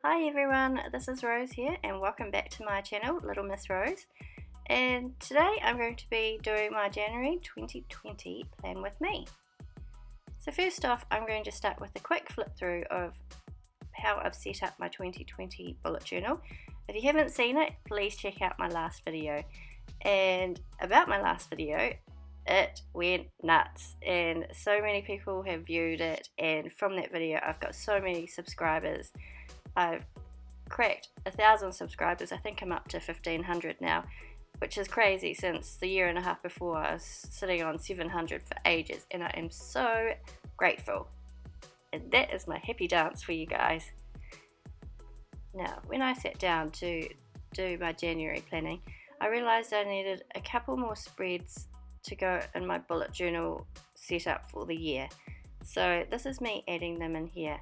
Hi everyone, this is Rose here and welcome back to my channel, Little Miss Rose. And today I'm going to be doing my January 2020 plan with me. So first off, I'm going to start with a quick flip through of how I've set up my 2020 bullet journal. If you haven't seen it, please check out my last video. And about my last video, it went nuts and so many people have viewed it, and from that video I've got so many subscribers. I've cracked 1,000 subscribers. I think I'm up to 1,500 now, which is crazy since the year and a half before I was sitting on 700 for ages, and I am so grateful. And that is my happy dance for you guys. Now, when I sat down to do my January planning, I realised I needed a couple more spreads to go in my bullet journal setup for the year. So this is me adding them in here.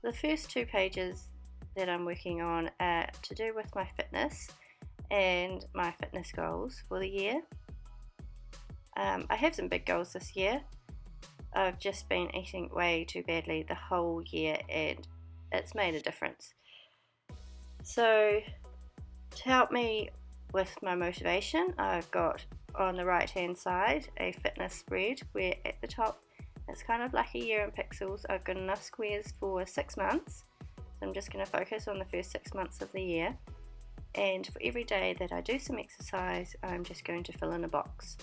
The first two pages that I'm working on are to do with my fitness and my fitness goals for the year. I have some big goals this year. I've just been eating way too badly the whole year and it's made a difference. So to help me with my motivation, I've got on the right hand side a fitness spread where at the top it's kind of like a year in pixels. I've got enough squares for 6 months, so I'm just going to focus on the first 6 months of the year, and for every day that I do some exercise I'm just going to fill in a box.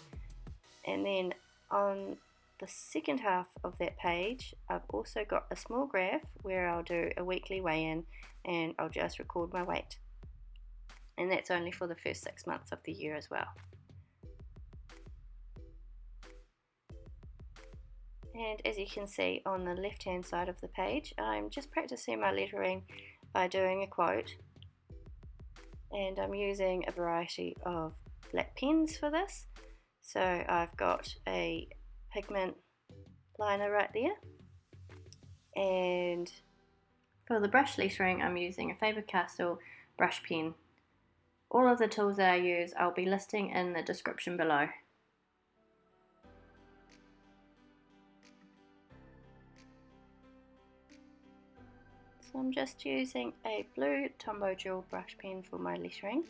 And then on the second half of that page I've also got a small graph where I'll do a weekly weigh-in and I'll just record my weight, and that's only for the first 6 months of the year as well. And as you can see on the left hand side of the page, I'm just practicing my lettering by doing a quote, and I'm using a variety of black pens for this. So I've got a pigment liner right there, and for the brush lettering I'm using a Faber-Castell brush pen. All of the tools that I use I'll be listing in the description below. So I'm just using a blue Tombow Jewel brush pen for my lettering.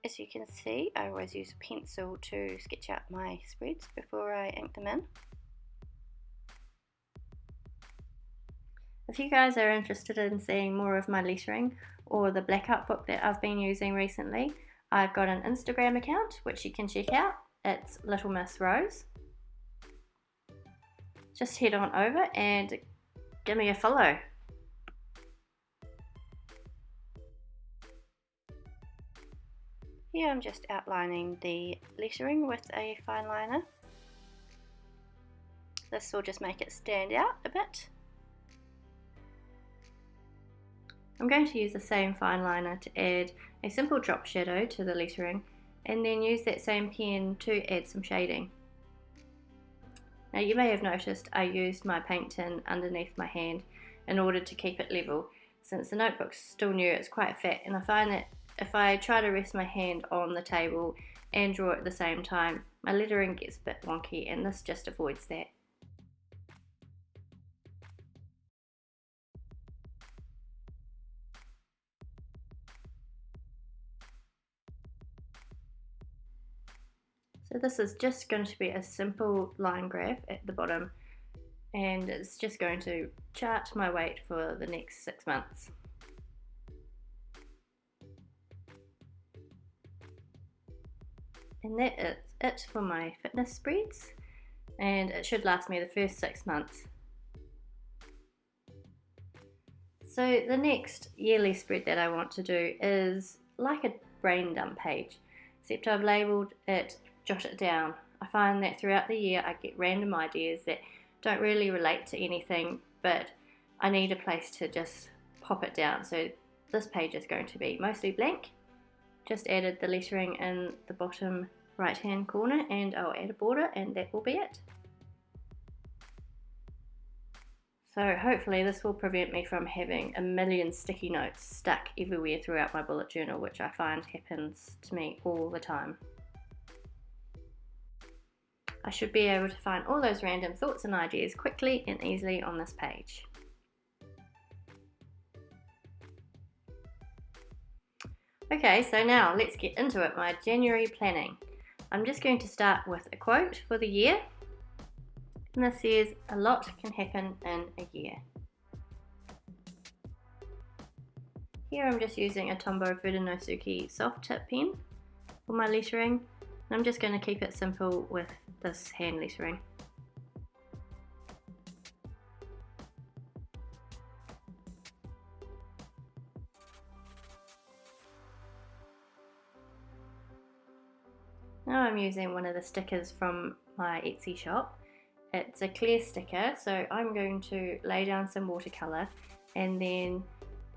As you can see, I always use a pencil to sketch out my spreads before I ink them in. If you guys are interested in seeing more of my lettering or the blackout book that I've been using recently, I've got an Instagram account which you can check out. It's Little Miss Rose. Just head on over and give me a follow. Here I'm just outlining the lettering with a fine liner. This will just make it stand out a bit. I'm going to use the same fine liner to add a simple drop shadow to the lettering, and then use that same pen to add some shading. Now you may have noticed I used my paint tin underneath my hand in order to keep it level. Since the notebook's still new, it's quite fat, and I find that if I try to rest my hand on the table and draw at the same time, my lettering gets a bit wonky, and this just avoids that. So this is just going to be a simple line graph at the bottom, and it's just going to chart my weight for the next 6 months. And that is it for my fitness spreads, and it should last me the first 6 months. So the next yearly spread that I want to do is like a brain dump page, except I've labelled it Jot It Down. I find that throughout the year I get random ideas that don't really relate to anything, but I need a place to just pop it down. So this page is going to be mostly blank. Just added the lettering in the bottom right hand corner, and I'll add a border, and that will be it. So hopefully this will prevent me from having a million sticky notes stuck everywhere throughout my bullet journal, which I find happens to me all the time. I should be able to find all those random thoughts and ideas quickly and easily on this page. Okay, so now let's get into it, my January planning. I'm just going to start with a quote for the year. And this says, a lot can happen in a year. Here I'm just using a Tombow Fudenosuke soft tip pen for my lettering. And I'm just going to keep it simple with this hand lettering. Now I'm using one of the stickers from my Etsy shop. It's a clear sticker, so I'm going to lay down some watercolour and then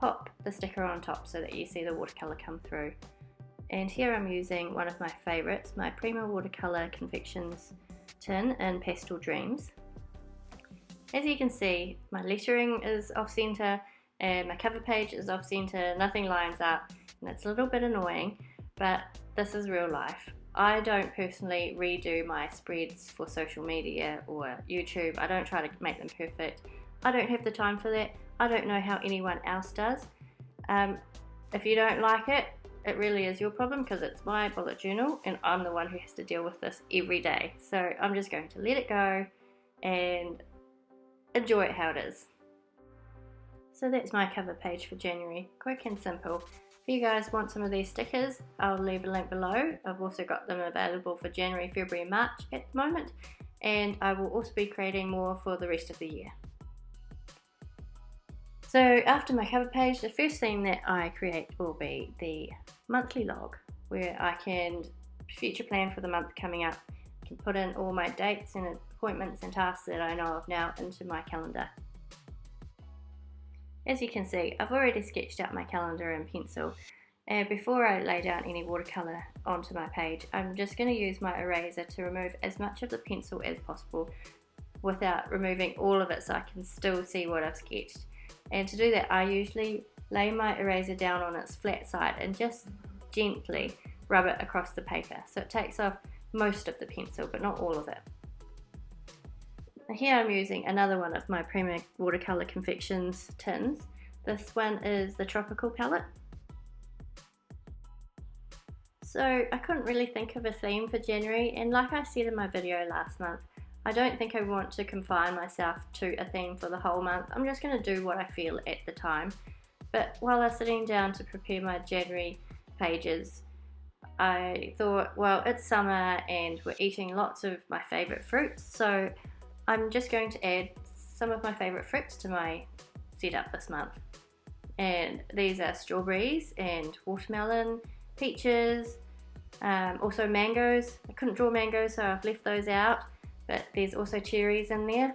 pop the sticker on top so that you see the watercolour come through. And here I'm using one of my favourites, my Prima Watercolour Confections tin in Pastel Dreams. As you can see, my lettering is off centre and my cover page is off centre, nothing lines up, and it's a little bit annoying, but this is real life. I don't personally redo my spreads for social media or YouTube. I don't try to make them perfect. I don't have the time for that. I don't know how anyone else does. If you don't like it, it really is your problem because it's my bullet journal and I'm the one who has to deal with this every day. So I'm just going to let it go and enjoy it how it is. So that's my cover page for January, quick and simple. If you guys want some of these stickers, I'll leave a link below. I've also got them available for January, February and March at the moment, and I will also be creating more for the rest of the year. So after my cover page, the first thing that I create will be the monthly log, where I can future plan for the month coming up. I can put in all my dates and appointments and tasks that I know of now into my calendar. As you can see, I've already sketched out my calendar in pencil, and before I lay down any watercolour onto my page, I'm just going to use my eraser to remove as much of the pencil as possible without removing all of it so I can still see what I've sketched. And to do that, I usually lay my eraser down on its flat side and just gently rub it across the paper, so it takes off most of the pencil but not all of it. Here I'm using another one of my Prima Watercolour Confections tins. This one is the Tropical palette. So I couldn't really think of a theme for January, and like I said in my video last month, I don't think I want to confine myself to a theme for the whole month. I'm just going to do what I feel at the time. But while I was sitting down to prepare my January pages, I thought, well, it's summer and we're eating lots of my favourite fruits, so I'm just going to add some of my favourite fruits to my setup this month. And these are strawberries and watermelon, peaches, also mangoes. I couldn't draw mangoes, so I've left those out, but there's also cherries in there.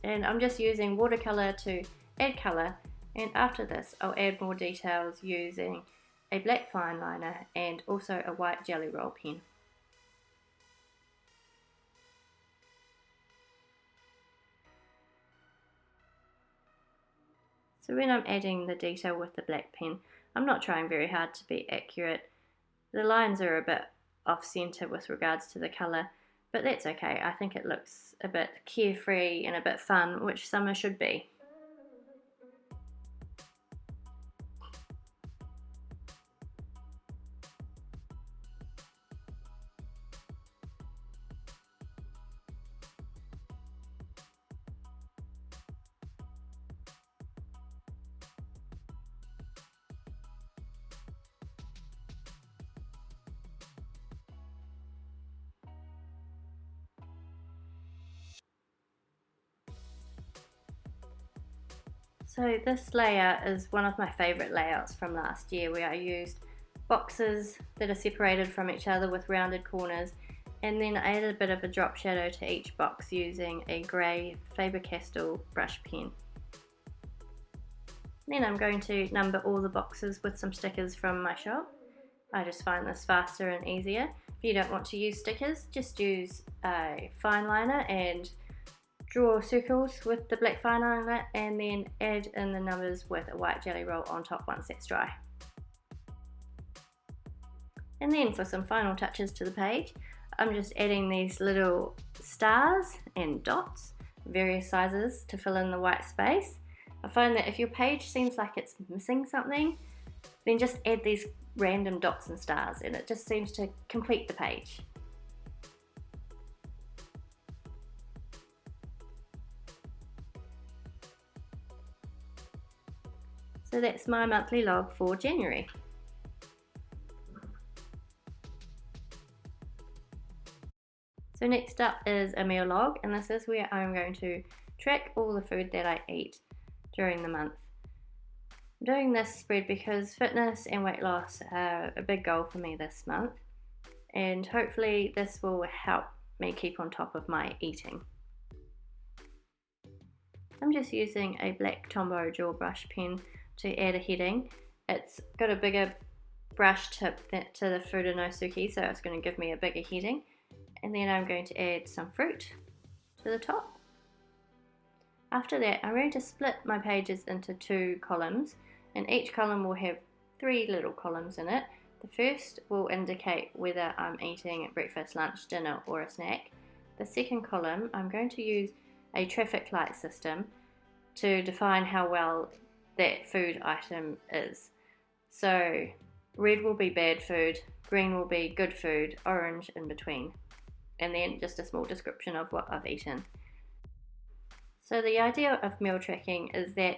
And I'm just using watercolour to add colour, and after this I'll add more details using a black fine liner and also a white jelly roll pen. So when I'm adding the detail with the black pen, I'm not trying very hard to be accurate. The lines are a bit off centre with regards to the colour, but that's okay. I think it looks a bit carefree and a bit fun, which summer should be. So this layout is one of my favourite layouts from last year, where I used boxes that are separated from each other with rounded corners, and then I added a bit of a drop shadow to each box using a grey Faber-Castell brush pen. Then I'm going to number all the boxes with some stickers from my shop. I just find this faster and easier. If you don't want to use stickers, just use a fine liner and draw circles with the black fine liner, and then add in the numbers with a white jelly roll on top once that's dry. And then for some final touches to the page, I'm just adding these little stars and dots, various sizes, to fill in the white space. I find that if your page seems like it's missing something, then just add these random dots and stars, and it just seems to complete the page. So that's my monthly log for January. So next up is a meal log, and this is where I'm going to track all the food that I eat during the month. I'm doing this spread because fitness and weight loss are a big goal for me this month, and hopefully this will help me keep on top of my eating. I'm just using a black Tombow gel brush pen to add a heading. It's got a bigger brush tip to the Furinosuke, so it's going to give me a bigger heading. And then I'm going to add some fruit to the top. After that, I'm going to split my pages into 2 columns, and each column will have 3 little columns in it. The first will indicate whether I'm eating breakfast, lunch, dinner, or a snack. The second column, I'm going to use a traffic light system to define how well that food item is. So red will be bad food, green will be good food, orange in between, and then just a small description of what I've eaten. So the idea of meal tracking is that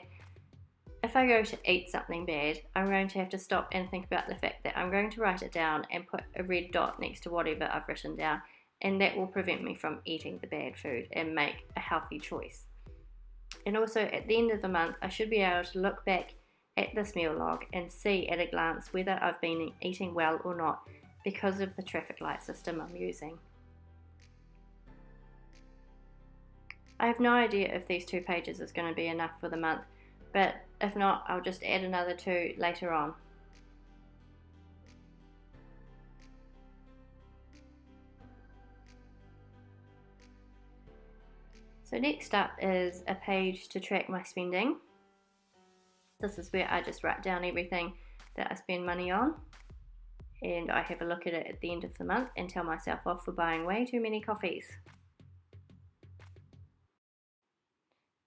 if I go to eat something bad, I'm going to have to stop and think about the fact that I'm going to write it down and put a red dot next to whatever I've written down, and that will prevent me from eating the bad food and make a healthy choice. And also at the end of the month, I should be able to look back at this meal log and see at a glance whether I've been eating well or not because of the traffic light system I'm using. I have no idea if these 2 pages is going to be enough for the month, but if not, I'll just add another 2 later on. So next up is a page to track my spending. This is where I just write down everything that I spend money on, and I have a look at it at the end of the month and tell myself off for buying way too many coffees.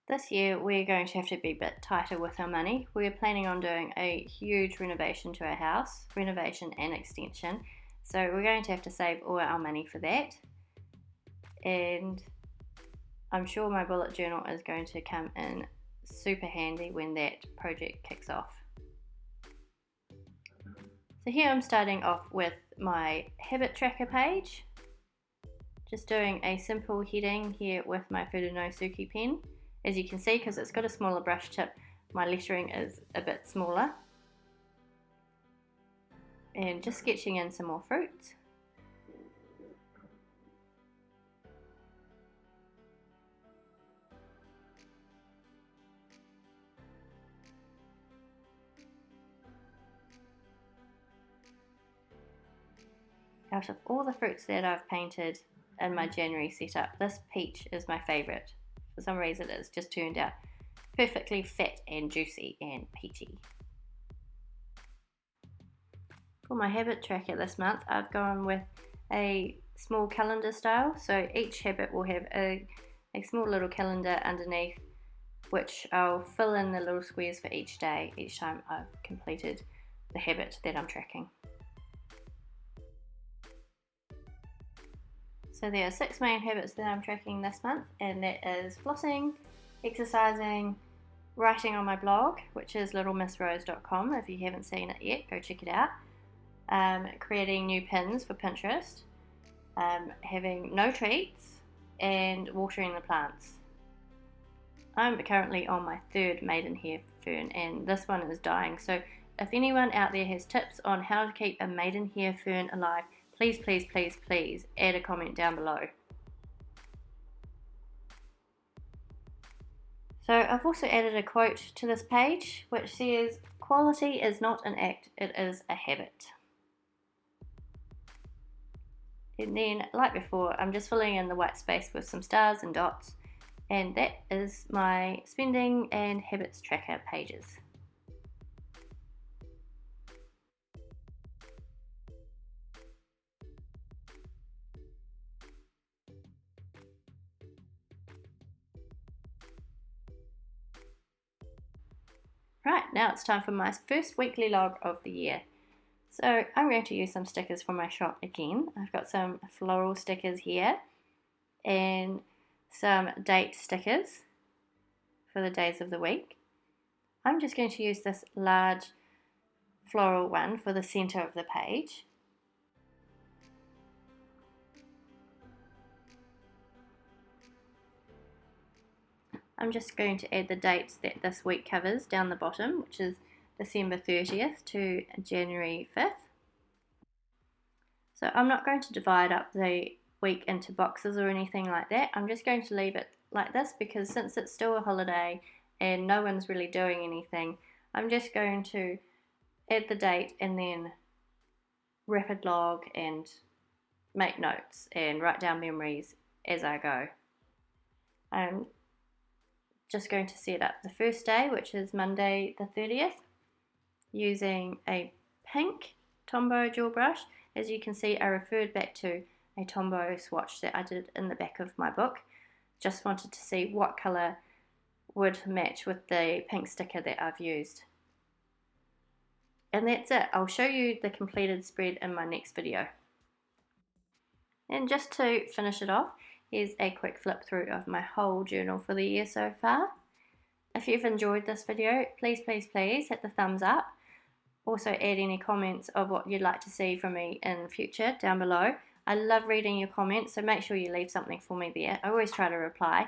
This year we're going to have to be a bit tighter with our money. We're planning on doing a huge renovation to our house, renovation and extension, so we're going to have to save all our money for that, and I'm sure my bullet journal is going to come in super handy when that project kicks off. So here I'm starting off with my habit tracker page, just doing a simple heading here with my Furinosuke pen. As you can see, because it's got a smaller brush tip, my lettering is a bit smaller, and just sketching in some more fruits. Out of all the fruits that I've painted in my January setup, this peach is my favourite. For some reason it's just turned out perfectly fat and juicy and peachy. For my habit tracker this month, I've gone with a small calendar style, so each habit will have a small little calendar underneath, which I'll fill in the little squares for each day each time I've completed the habit that I'm tracking. So there are 6 main habits that I'm tracking this month, and that is flossing, exercising, writing on my blog, which is littlemissrose.com. If you haven't seen it yet, go check it out. Creating new pins for Pinterest, having no treats, and watering the plants. I'm currently on my 3rd maidenhair fern, and this one is dying, so if anyone out there has tips on how to keep a maidenhair fern alive, please, please, please, please add a comment down below. So I've also added a quote to this page which says, "Quality is not an act, it is a habit." And then, like before, I'm just filling in the white space with some stars and dots, and that is my spending and habits tracker pages. Right, now it's time for my first weekly log of the year. So I'm going to use some stickers from my shop again. I've got some floral stickers here and some date stickers for the days of the week. I'm just going to use this large floral one for the center of the page. I'm just going to add the dates that this week covers down the bottom, which is December 30th to January 5th. So I'm not going to divide up the week into boxes or anything like that. I'm just going to leave it like this because since it's still a holiday and no one's really doing anything, I'm just going to add the date and then rapid log and make notes and write down memories as I go. I'm just going to set up the first day, which is Monday the 30th, using a pink Tombow gel brush. As you can see, I referred back to a Tombow swatch that I did in the back of my book. Just wanted to see what colour would match with the pink sticker that I've used. And that's it. I'll show you the completed spread in my next video. And just to finish it off, here's a quick flip through of my whole journal for the year so far. If you've enjoyed this video, please hit the thumbs up. Also add any comments of what you'd like to see from me in future down below. I love reading your comments, so make sure you leave something for me there. I always try to reply.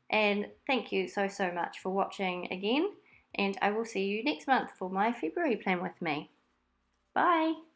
And thank you so much for watching again, and I will see you next month for my February plan with me. Bye!